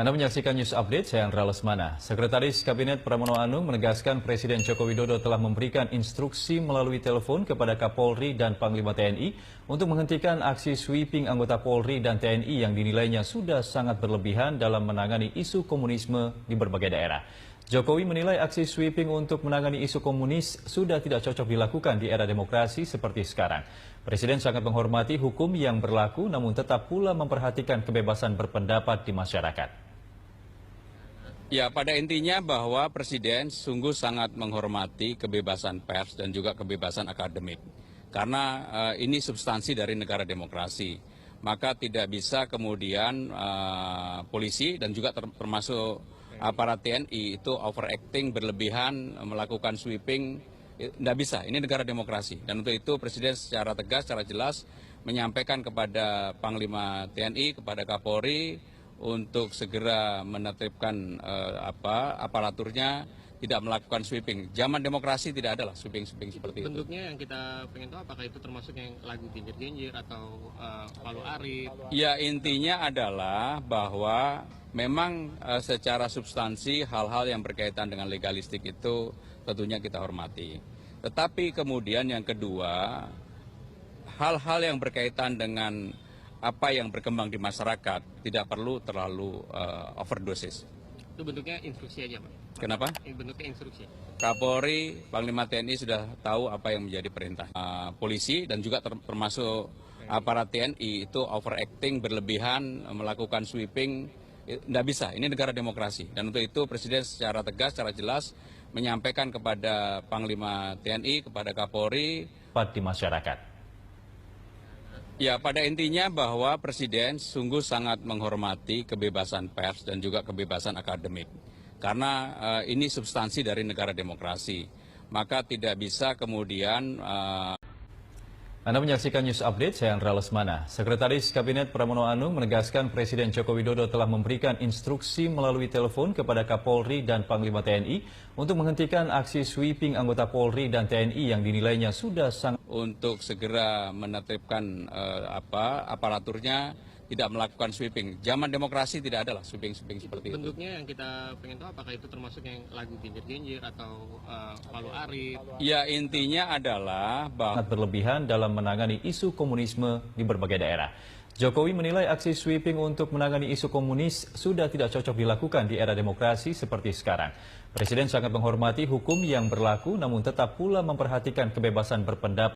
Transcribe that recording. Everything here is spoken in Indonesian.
Anda menyaksikan News Update, saya Andra Lesmana. Sekretaris Kabinet Pramono Anung menegaskan Presiden Joko Widodo telah memberikan instruksi melalui telepon kepada Kapolri dan Panglima TNI untuk menghentikan aksi sweeping anggota Polri dan TNI yang dinilainya sudah sangat berlebihan dalam menangani isu komunisme di berbagai daerah. Jokowi menilai aksi sweeping untuk menangani isu komunis sudah tidak cocok dilakukan di era demokrasi seperti sekarang. Presiden sangat menghormati hukum yang berlaku namun tetap pula memperhatikan kebebasan berpendapat di masyarakat. Ya, pada intinya bahwa Presiden sungguh sangat menghormati kebebasan pers dan juga kebebasan akademik. Karena ini substansi dari negara demokrasi. Maka tidak bisa kemudian polisi dan juga termasuk aparat TNI itu overacting, berlebihan, melakukan sweeping. Tidak bisa, ini negara demokrasi. Dan untuk itu Presiden secara tegas, secara jelas menyampaikan kepada Panglima TNI, kepada Kapolri, untuk segera menertibkan aparaturnya, tidak melakukan sweeping. Zaman demokrasi tidak ada lah sweeping-sweeping seperti itu. Bentuknya yang kita pengen tahu apakah itu termasuk yang lagu Genjer-Genjer atau Palu Arit? Ya, intinya adalah bahwa memang secara substansi hal-hal yang berkaitan dengan legalistik itu tentunya kita hormati. Tetapi kemudian yang kedua, hal-hal yang berkaitan dengan apa yang berkembang di masyarakat tidak perlu terlalu overdosis. Itu bentuknya instruksi aja, Pak? Kenapa? Bentuknya instruksi. Kapolri, Panglima TNI sudah tahu apa yang menjadi perintah. Polisi dan juga termasuk aparat TNI itu overacting, berlebihan, melakukan sweeping. Tidak bisa, ini negara demokrasi. Dan untuk itu Presiden secara tegas, secara jelas menyampaikan kepada Panglima TNI, kepada Kapolri. Di masyarakat. Ya, pada intinya bahwa Presiden sungguh sangat menghormati kebebasan pers dan juga kebebasan akademik. Karena ini substansi dari negara demokrasi. Maka tidak bisa kemudian Anda menyaksikan News Update, saya Andra Lesmana. Sekretaris Kabinet Pramono Anung menegaskan Presiden Joko Widodo telah memberikan instruksi melalui telepon kepada Kapolri dan Panglima TNI untuk menghentikan aksi sweeping anggota Polri dan TNI yang dinilainya sudah sangat untuk segera menertibkan aparaturnya, tidak melakukan sweeping. Zaman demokrasi tidak ada lah sweeping-sweeping seperti itu. Bentuknya yang kita pengen tahu apakah itu termasuk yang lagu Genjer-Genjer atau Palu Arit? Ya, intinya adalah bahwa sangat berlebihan dalam menangani isu komunisme di berbagai daerah. Jokowi menilai aksi sweeping untuk menangani isu komunis sudah tidak cocok dilakukan di era demokrasi seperti sekarang. Presiden sangat menghormati hukum yang berlaku namun tetap pula memperhatikan kebebasan berpendapat.